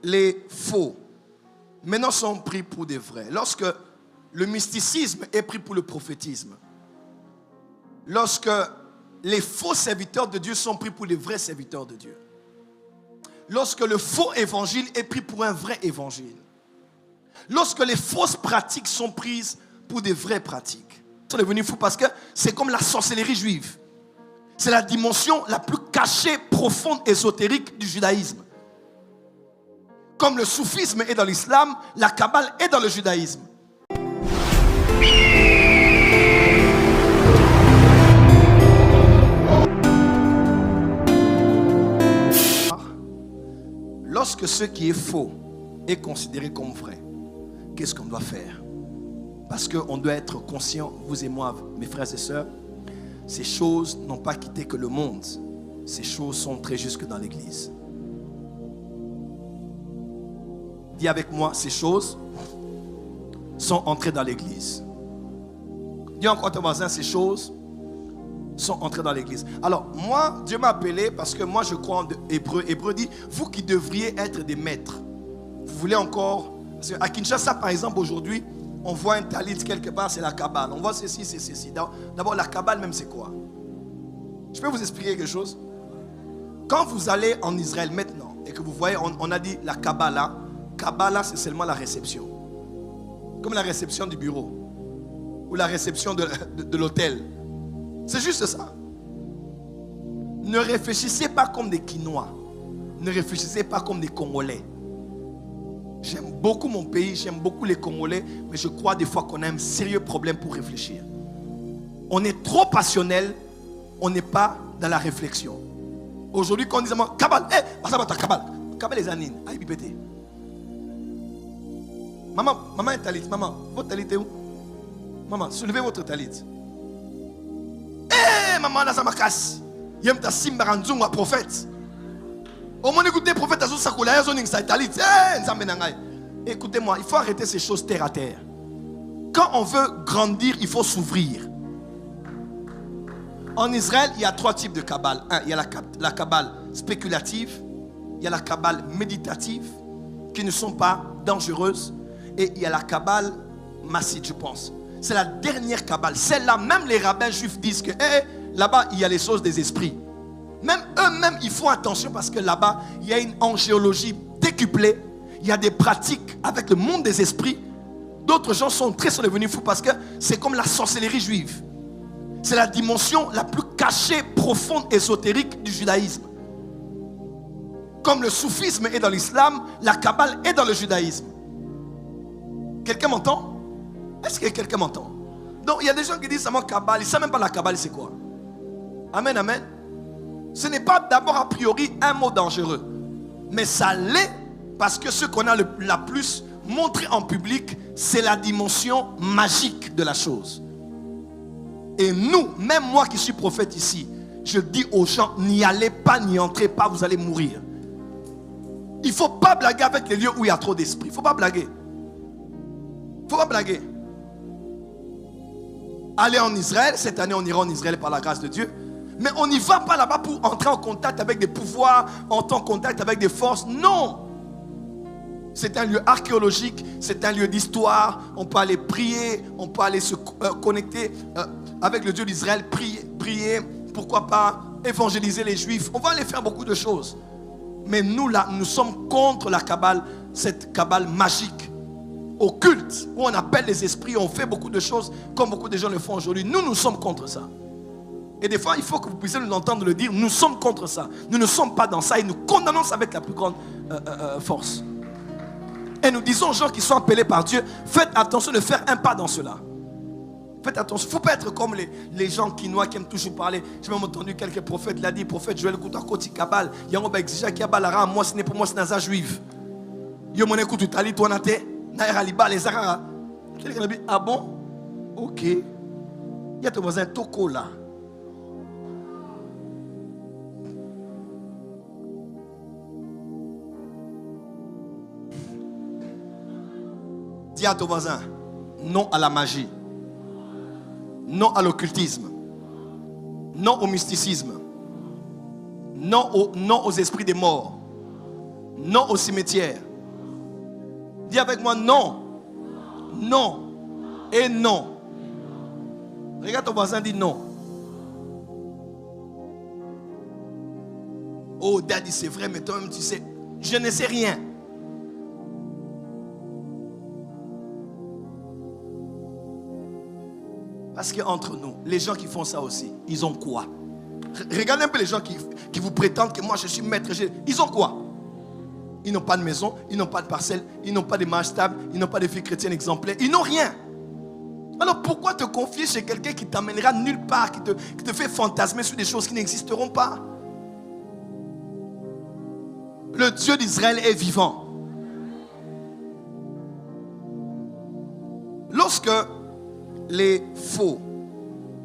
les faux, maintenant sont pris pour des vrais. Lorsque le mysticisme est pris pour le prophétisme, lorsque les faux serviteurs de Dieu sont pris pour les vrais serviteurs de Dieu, lorsque le faux évangile est pris pour un vrai évangile, lorsque les fausses pratiques sont prises pour des vraies pratiques. On est devenu fou parce que c'est comme la sorcellerie juive. C'est la dimension la plus cachée, profonde, ésotérique du judaïsme. Comme le soufisme est dans l'islam, la kabbale est dans le judaïsme. Lorsque ce qui est faux est considéré comme vrai, qu'est-ce qu'on doit faire? Parce qu'on doit être conscient, vous et moi, mes frères et sœurs, ces choses n'ont pas quitté que le monde. Ces choses sont entrées jusque dans l'église. Dis avec moi, ces choses sont entrées dans l'église. Dis encore à ton voisin, ces choses sont entrées dans l'église. Alors, moi, Dieu m'a appelé parce que moi, je crois en Hébreu. Hébreu dit, vous qui devriez être des maîtres, vous voulez encore... À Kinshasa, par exemple, aujourd'hui, on voit un talit quelque part, c'est la kabbale. On voit ceci, c'est ceci. D'abord, la kabbale même, c'est quoi? Je peux vous expliquer quelque chose? Quand vous allez en Israël maintenant, et que vous voyez, on a dit la kabbala. Kabbala, c'est seulement la réception. Comme la réception du bureau. Ou la réception de l'hôtel. C'est juste ça. Ne réfléchissez pas comme des Quinois. Ne réfléchissez pas comme des Congolais. J'aime beaucoup mon pays, j'aime beaucoup les Congolais, mais je crois des fois qu'on a un sérieux problème pour réfléchir. On est trop passionnel, on n'est pas dans la réflexion. Aujourd'hui, quand on dit Kabal, Kabal, Kabal les anines, aïe bipété. Maman est talit, maman, votre talit est où? Maman, soulevez votre talit. Maman, là ça m'a casse. Yem ta simbaranzunga prophète. Au moins écoutez prophète Azou Sakoula, Yazoning sa talit. Écoutez-moi, il faut arrêter ces choses terre à terre. Quand on veut grandir, il faut s'ouvrir. En Israël, il y a 3 types de kabbale. Il y a la kabbale spéculative, il y a la kabbale méditative, qui ne sont pas dangereuses, et il y a la kabbale massite, je pense. C'est la dernière kabbale. Celle-là, même les rabbins juifs disent que là-bas, il y a les choses des esprits. Même eux-mêmes, ils font attention parce que là-bas, il y a une angéologie décuplée. Il y a des pratiques avec le monde des esprits. D'autres gens sont très devenus fous parce que c'est comme la sorcellerie juive. C'est la dimension la plus cachée, profonde, ésotérique du judaïsme. Comme le soufisme est dans l'islam, la kabbale est dans le judaïsme. Quelqu'un m'entend? Est-ce que quelqu'un m'entend? Donc il y a des gens qui disent seulement kabbale, ils ne savent même pas la kabbale c'est quoi. Amen, amen. Ce n'est pas d'abord a priori un mot dangereux, mais ça l'est parce que ce qu'on a la plus montré en public, c'est la dimension magique de la chose. Et nous, même moi qui suis prophète ici, je dis aux gens, n'y allez pas, n'y entrez pas, vous allez mourir. Il ne faut pas blaguer avec les lieux où il y a trop d'esprit. Il ne faut pas blaguer. Il ne faut pas blaguer. Allez en Israël, cette année on ira en Israël par la grâce de Dieu. Mais on n'y va pas là-bas pour entrer en contact avec des pouvoirs, entrer en contact avec des forces. Non. C'est un lieu archéologique, c'est un lieu d'histoire. On peut aller prier, on peut aller se connecter avec le Dieu d'Israël, prier, pourquoi pas évangéliser les Juifs. On va aller faire beaucoup de choses. Mais nous là, nous sommes contre la kabbale, cette kabbale magique, occulte, où on appelle les esprits, on fait beaucoup de choses comme beaucoup de gens le font aujourd'hui. Nous sommes contre ça. Et des fois, il faut que vous puissiez nous entendre le dire, nous sommes contre ça. Nous ne sommes pas dans ça et nous condamnons ça avec la plus grande force. Et nous disons aux gens qui sont appelés par Dieu, faites attention de faire un pas dans cela. Faites attention. Il ne faut pas être comme les gens quinois qui aiment toujours parler. J'ai même entendu quelques prophètes l'a dit, prophète Joël Koutakoti Kabal. Il y a un exigé qui a balara, moi ce n'est pour moi, c'est naza juive. Yo mon écoute tali toi nate, naira liba les arara. Quelqu'un a dit ah bon? OK. Il y a ton voisin Toko là. Dis à ton voisin, non à la magie, non à l'occultisme, non au mysticisme, non aux esprits des morts, non au cimetière, Dis avec moi non. Non. Et non. Regarde ton voisin, dis non. Oh, daddy, c'est vrai, mais toi-même, tu sais, je ne sais rien. Parce qu'entre nous, les gens qui font ça aussi, ils ont quoi? Regardez un peu les gens qui vous prétendent que moi je suis maître. Ils ont quoi? Ils n'ont pas de maison, ils n'ont pas de parcelle, ils n'ont pas de mariage stable, ils n'ont pas de vie chrétienne exemplaire, ils n'ont rien. Alors pourquoi te confier chez quelqu'un qui t'amènera nulle part, qui te fait fantasmer sur des choses qui n'existeront pas? Le Dieu d'Israël est vivant. Lorsque les faux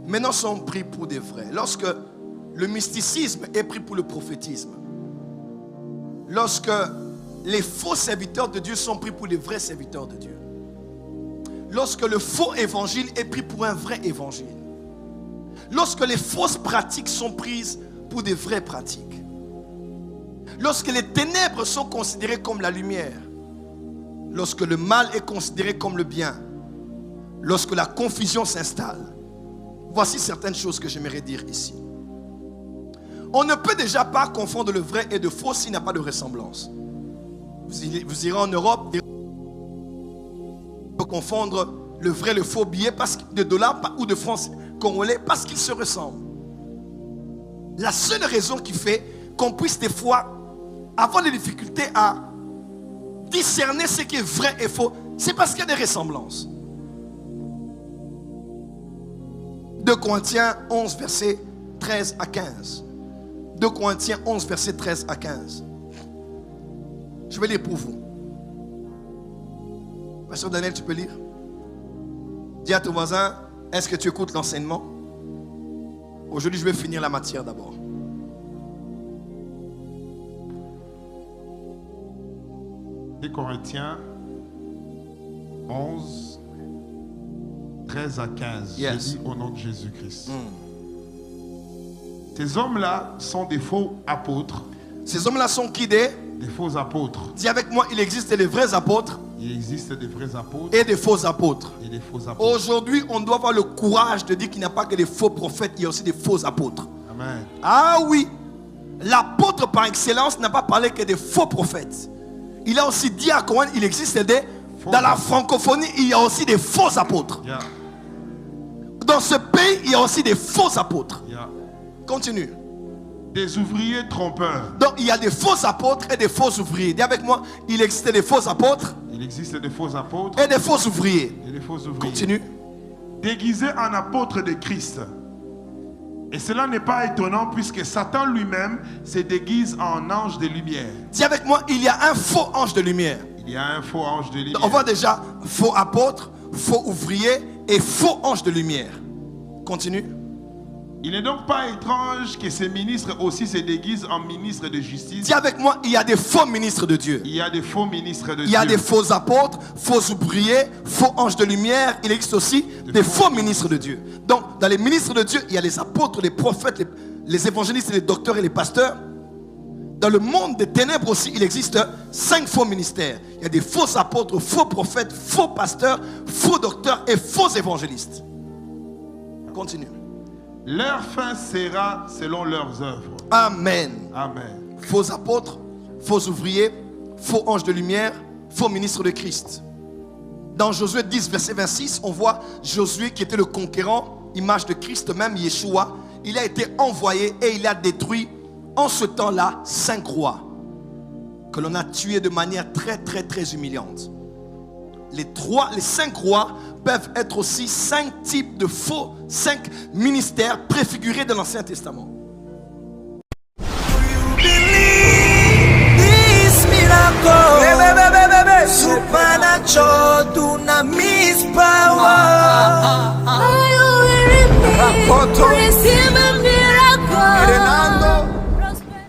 maintenant sont pris pour des vrais, lorsque le mysticisme est pris pour le prophétisme, lorsque les faux serviteurs de Dieu sont pris pour les vrais serviteurs de Dieu, lorsque le faux évangile est pris pour un vrai évangile, lorsque les fausses pratiques sont prises pour des vraies pratiques, lorsque les ténèbres sont considérées comme la lumière, lorsque le mal est considéré comme le bien, lorsque la confusion s'installe, voici certaines choses que j'aimerais dire ici. On ne peut déjà pas confondre le vrai et le faux s'il n'y a pas de ressemblance. Vous irez en Europe, on peut confondre le vrai et le faux billet de dollars ou de francs congolais parce qu'ils se ressemblent. La seule raison qui fait qu'on puisse des fois avoir des difficultés à discerner ce qui est vrai et faux, c'est parce qu'il y a des ressemblances. 2 Corinthiens 11, versets 13 à 15. 2 Corinthiens 11, versets 13 à 15. Je vais lire pour vous. Pasteur Daniel, tu peux lire? Dis à ton voisin, est-ce que tu écoutes l'enseignement? Aujourd'hui, je vais finir la matière d'abord. Des Corinthiens 11, 13 à 15. Yes. Je dis au nom de Jésus-Christ. Ces hommes-là sont des faux apôtres. Ces hommes-là sont qui des faux apôtres. Dis avec moi, il existe des vrais apôtres. Il existe des vrais apôtres Et des faux apôtres. et des faux apôtres. Aujourd'hui, on doit avoir le courage de dire qu'il n'y a pas que des faux prophètes, il y a aussi des faux apôtres. Amen. Ah oui, l'apôtre par excellence n'a pas parlé que des faux prophètes. Il a aussi dit à Cohen, il existe des... Dans la francophonie, il y a aussi des faux apôtres. Yeah. Dans ce pays, il y a aussi des faux apôtres. Yeah. Continue. Des ouvriers trompeurs. Donc, il y a des faux apôtres et des faux ouvriers. Dis avec moi, il existe des faux apôtres Il existe des faux apôtres et des faux ouvriers. et des faux ouvriers. Continue. Déguisés en apôtres de Christ. Et cela n'est pas étonnant puisque Satan lui-même se déguise en ange de lumière. Dis avec moi, il y a un faux ange de lumière. Il y a un faux ange de lumière. On voit déjà faux apôtre, faux ouvrier et faux ange de lumière. Continue. Il n'est donc pas étrange que ces ministres aussi se déguisent en ministres de justice. Dis avec moi, il y a des faux ministres de Dieu. Il y a des faux ministres de Dieu. Il y a des faux apôtres, faux ouvriers, faux anges de lumière. Il existe aussi des faux ministres de Dieu. Donc, dans les ministres de Dieu, il y a les apôtres, les prophètes, les évangélistes, les docteurs et les pasteurs. Dans le monde des ténèbres aussi, il existe 5 faux ministères. Il y a des faux apôtres, faux prophètes, faux pasteurs, faux docteurs et faux évangélistes. Continue. Leur fin sera selon leurs œuvres. Amen. Amen. Faux apôtres, faux ouvriers, faux anges de lumière, faux ministres de Christ. Dans Josué 10, verset 26, on voit Josué qui était le conquérant, image de Christ même, Yeshua. Il a été envoyé et il a détruit en ce temps-là 5 rois que l'on a tués de manière très très très humiliante. Les 5 rois peuvent être aussi 5 types de faux, 5 ministères préfigurés dans l'Ancien Testament. Do you believe this miracle?